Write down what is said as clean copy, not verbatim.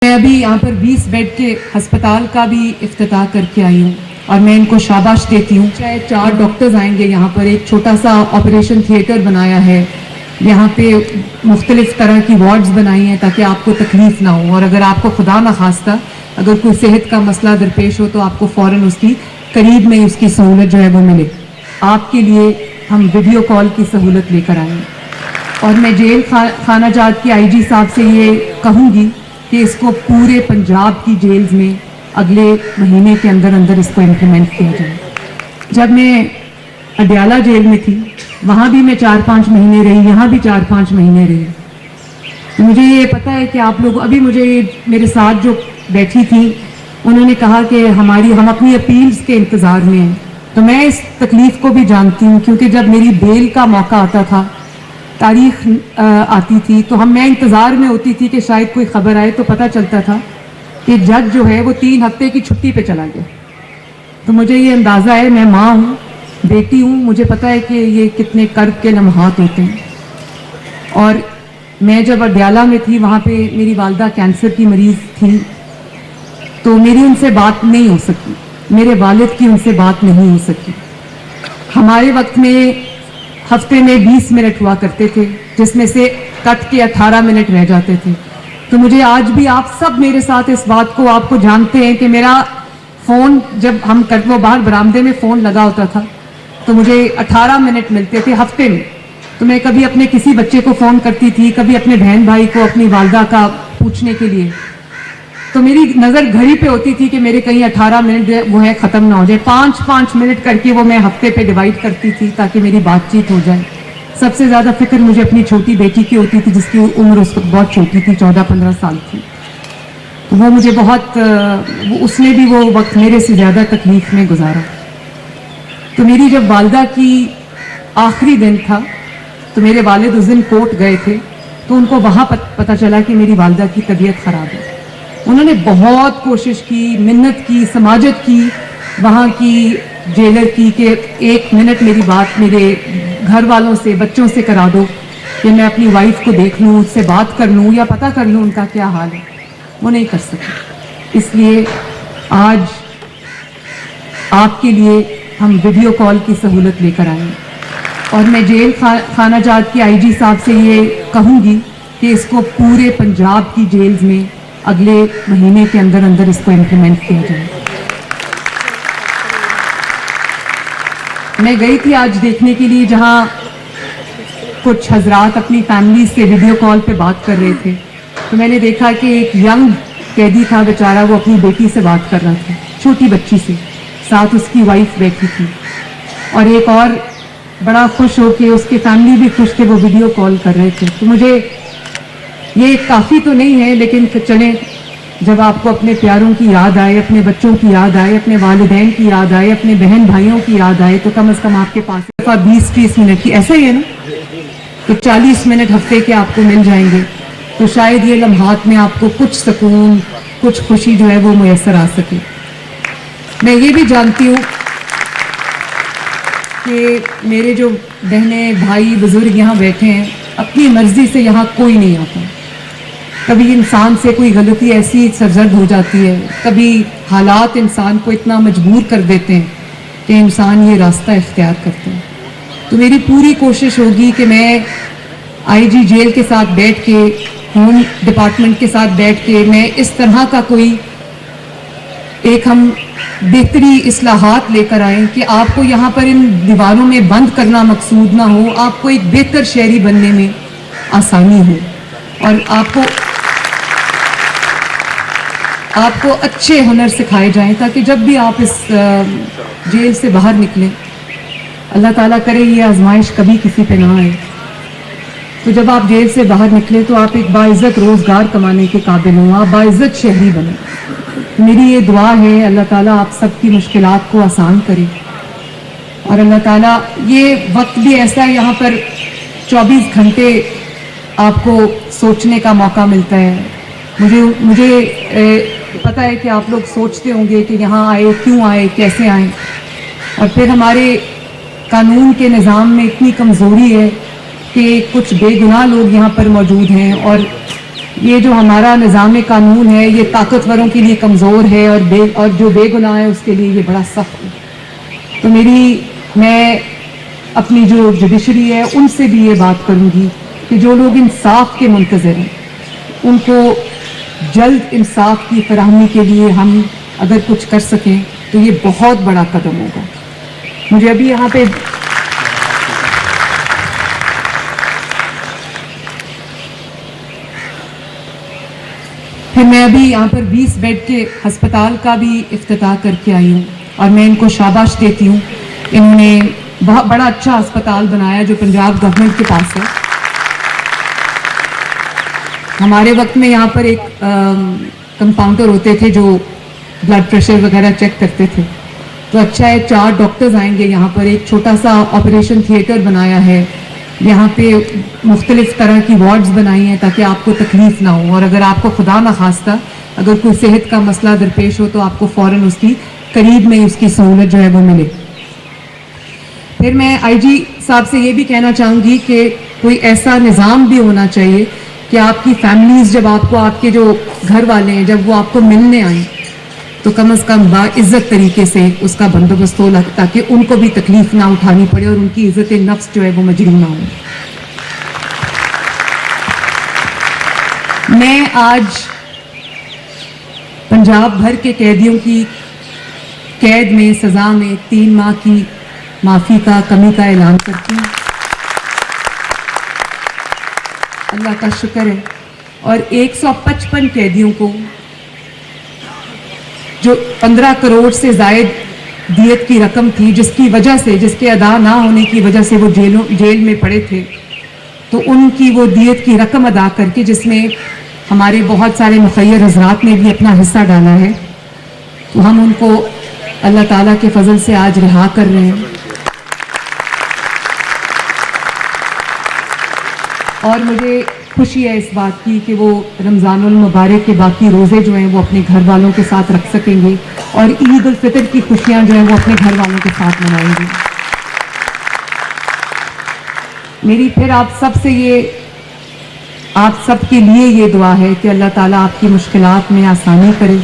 मैं अभी यहाँ पर 20 बेड के अस्पताल का भी इफ्तिताह करके आई हूँ और मैं इनको शाबाश देती हूँ। चाहे 4 डॉक्टर्स आएंगे यहाँ पर, एक छोटा सा ऑपरेशन थिएटर बनाया है, यहाँ पे मुख्तलिफ तरह की वार्ड्स बनाई हैं ताकि आपको तकलीफ ना हो, और अगर आपको खुदा न खास्ता अगर कोई सेहत का मसला दरपेश हो तो आपको फ़ौरन उसकी करीब में उसकी सहूलत जो है वो मिले। आपके लिए हम वीडियो कॉल की सहूलत लेकर आए हैं और मैं जेल खाना जात की IG साहब से ये कहूँगी कि इसको पूरे पंजाब की जेल्स में अगले महीने के अंदर अंदर इसको इम्प्लीमेंट किया जाए। जब मैं अडयाला जेल में थी वहाँ भी मैं 4-5 महीने रही, यहाँ भी 4-5 महीने रही। तो मुझे ये पता है कि आप लोग अभी मुझे मेरे साथ जो बैठी थी उन्होंने कहा कि हम अपनी अपील्स के इंतज़ार में हैं, तो मैं इस तकलीफ़ को भी जानती हूँ क्योंकि जब मेरी बेल का मौका आता था, तारीख आती थी, तो मैं इंतज़ार में होती थी कि शायद कोई ख़बर आए, तो पता चलता था कि जज जो है वो 3 हफ्ते की छुट्टी पे चला गया। तो मुझे ये अंदाज़ा है, मैं माँ हूँ, बेटी हूँ, मुझे पता है कि ये कितने कर्ब के लम्हात होते हैं। और मैं जब अडयाला में थी वहाँ पे मेरी वालदा कैंसर की मरीज़ थी, तो मेरी उनसे बात नहीं हो सकी, मेरे वालिद की उनसे बात नहीं हो सकी। हमारे वक्त में हफ्ते में 20 मिनट हुआ करते थे जिसमें से कट के 18 मिनट रह जाते थे। तो मुझे आज भी आप सब मेरे साथ इस बात को आपको जानते हैं कि मेरा फ़ोन जब हम वो बाहर बरामदे में फ़ोन लगा होता था तो मुझे 18 मिनट मिलते थे हफ्ते में। तो मैं कभी अपने किसी बच्चे को फ़ोन करती थी, कभी अपने बहन भाई को, अपनी वालदा का पूछने के लिए, तो मेरी नज़र घड़ी पे होती थी कि मेरे कहीं 18 मिनट वो है ख़त्म ना हो जाए। 5-5 मिनट करके वो मैं हफ्ते पे डिवाइड करती थी ताकि मेरी बातचीत हो जाए। सबसे ज़्यादा फिक्र मुझे अपनी छोटी बेटी की होती थी जिसकी उम्र उस वक्त बहुत छोटी थी, 14-15 साल की। तो वो मुझे बहुत उसने भी वो वक्त मेरे से ज़्यादा तकलीफ़ में गुजारा। तो मेरी जब वालदा की आखिरी दिन था तो मेरे वालिद उस दिन कोर्ट गए थे, तो उनको वहाँ पता चला कि मेरी वालदा की तबीयत ख़राब है। उन्होंने बहुत कोशिश की, मिन्नत की, समाजत की वहाँ की जेलर की कि 1 मिनट मेरी बात मेरे घर वालों से, बच्चों से करा दो कि मैं अपनी वाइफ को देख लूँ, उससे बात कर लूँ या पता कर लूँ उनका क्या हाल है। वो नहीं कर सके। इसलिए आज आपके लिए हम वीडियो कॉल की सहूलत लेकर आए हैं और मैं जेल खाना जात की IG साहब से ये कहूँगी कि इसको पूरे पंजाब की जेल्स में अगले महीने के अंदर अंदर इसको इम्प्लीमेंट किया जाए। मैं गई थी आज देखने के लिए जहाँ कुछ हजरात अपनी फैमिली से वीडियो कॉल पे बात कर रहे थे, तो मैंने देखा कि एक यंग कैदी था बेचारा, वो अपनी बेटी से बात कर रहा था, छोटी बच्ची से, साथ उसकी वाइफ बैठी थी और एक और बड़ा खुश हो के उसके फैमिली भी खुश थे, वो वीडियो कॉल कर रहे थे। तो मुझे ये काफ़ी तो नहीं है, लेकिन चले जब आपको अपने प्यारों की याद आए, अपने बच्चों की याद आए, अपने वालिदैन की याद आए, अपने बहन भाइयों की याद आए, तो कम से कम आपके पास 20-30 मिनट की, ऐसा ही है ना, तो 40 मिनट हफ्ते के आपको मिल जाएंगे। तो शायद ये लम्हात में आपको कुछ सुकून, कुछ खुशी जो है वो मुयस्सर आ सके। मैं ये भी जानती हूँ कि मेरे जो बहनें भाई बुजुर्ग यहाँ बैठे हैं, अपनी मर्जी से यहाँ कोई नहीं आता। कभी इंसान से कोई गलती ऐसी सरजद हो जाती है, कभी हालात इंसान को इतना मजबूर कर देते हैं कि इंसान ये रास्ता इख्तियार करते हैं। तो मेरी पूरी कोशिश होगी कि मैं IG जेल के साथ बैठ के, होम डिपार्टमेंट के साथ बैठ के, मैं इस तरह का कोई एक हम बेहतरी इस्लाहात लेकर आएँ कि आपको यहाँ पर इन दीवारों में बंद करना मकसूद ना हो, आपको एक बेहतर शहरी बनने में आसानी हो और आपको अच्छे हुनर सिखाए जाएं ताकि जब भी आप इस जेल से बाहर निकलें, अल्लाह ताला करे ये आजमाइश कभी किसी पे ना आए, तो जब आप जेल से बाहर निकलें तो आप एक बाइज़्ज़त रोज़गार कमाने के काबिल हों, आप बाइज़्ज़त शहरी बनें। मेरी ये दुआ है, अल्लाह ताला आप सबकी मुश्किलात को आसान करे और अल्लाह ताला ये वक्त भी ऐसा है, यहाँ पर 24 घंटे आपको सोचने का मौका मिलता है। मुझे पता है कि आप लोग सोचते होंगे कि यहाँ आए, क्यों आए, कैसे आए, और फिर हमारे कानून के निज़ाम में इतनी कमज़ोरी है कि कुछ बेगुनाह लोग यहाँ पर मौजूद हैं और یہ جو ہمارا نظام قانون ہے یہ طاقتوروں کے لیے کمزور ہے اور جو بے گناہ ہے اس کے لیے یہ بڑا سخت ہے. تو میں اپنی جو جوڈیشری ہے ان سے بھی یہ بات کروں گی کہ جو لوگ انصاف کے منتظر ہیں ان کو جلد انصاف کی فراہمی کے لیے ہم اگر کچھ کر سکیں تو یہ بہت بڑا قدم ہوگا. مجھے ابھی یہاں پہ پھر میں ابھی یہاں پر 20 بیڈ کے ہسپتال کا بھی افتتاح کر کے آئی ہوں اور میں ان کو شاباش دیتی ہوں. انہوں نے بہت بڑا اچھا ہسپتال بنایا جو پنجاب گورنمنٹ کے پاس ہے. ہمارے وقت میں یہاں پر ایک کمپاؤنڈر ہوتے تھے جو بلڈ پریشر وغیرہ چیک کرتے تھے. تو اچھا ہے 4 ڈاکٹرز آئیں گے یہاں پر. ایک چھوٹا سا آپریشن تھیٹر بنایا ہے یہاں پہ. مختلف طرح کی وارڈز بنائی ہیں تاکہ آپ کو تکلیف نہ ہو اور اگر آپ کو خدا نخواستہ اگر کوئی صحت کا مسئلہ درپیش ہو تو آپ کو فوراً اس کی قریب میں اس کی سہولت جو ہے وہ ملے. پھر میں آئی جی صاحب سے یہ بھی کہنا چاہوں گی کہ کوئی ایسا نظام بھی ہونا چاہیے کہ آپ کی فیملیز جب آپ کو آپ کے جو گھر والے ہیں جب وہ آپ کو ملنے آئیں تو کم از کم باعزت طریقے سے اس کا بندوبست ہو تاکہ ان کو بھی تکلیف نہ اٹھانی پڑے اور ان کی عزت نفس جو ہے وہ مجروح نہ ہو. میں آج پنجاب بھر کے قیدیوں کی قید میں سزا میں 3 ماہ کی معافی کا کمی کا اعلان کرتی ہوں. اللہ کا شکر ہے. اور 155 قیدیوں کو جو 15 کروڑ سے زائد دیت کی رقم تھی جس کی وجہ سے جس کے ادا نہ ہونے کی وجہ سے وہ جیل میں پڑے تھے تو ان کی وہ دیت کی رقم ادا کر کے جس میں ہمارے بہت سارے مخیر حضرات نے بھی اپنا حصہ ڈالا ہے تو ہم ان کو اللہ تعالیٰ کے فضل سے آج رہا کر رہے ہیں. اور مجھے خوشی ہے اس بات کی کہ وہ رمضان المبارک کے باقی روزے جو ہیں وہ اپنے گھر والوں کے ساتھ رکھ سکیں گے اور عید الفطر کی خوشیاں جو ہیں وہ اپنے گھر والوں کے ساتھ منائیں گے. میری پھر آپ سب کے لیے یہ دعا ہے کہ اللہ تعالیٰ آپ کی مشکلات میں آسانی کرے.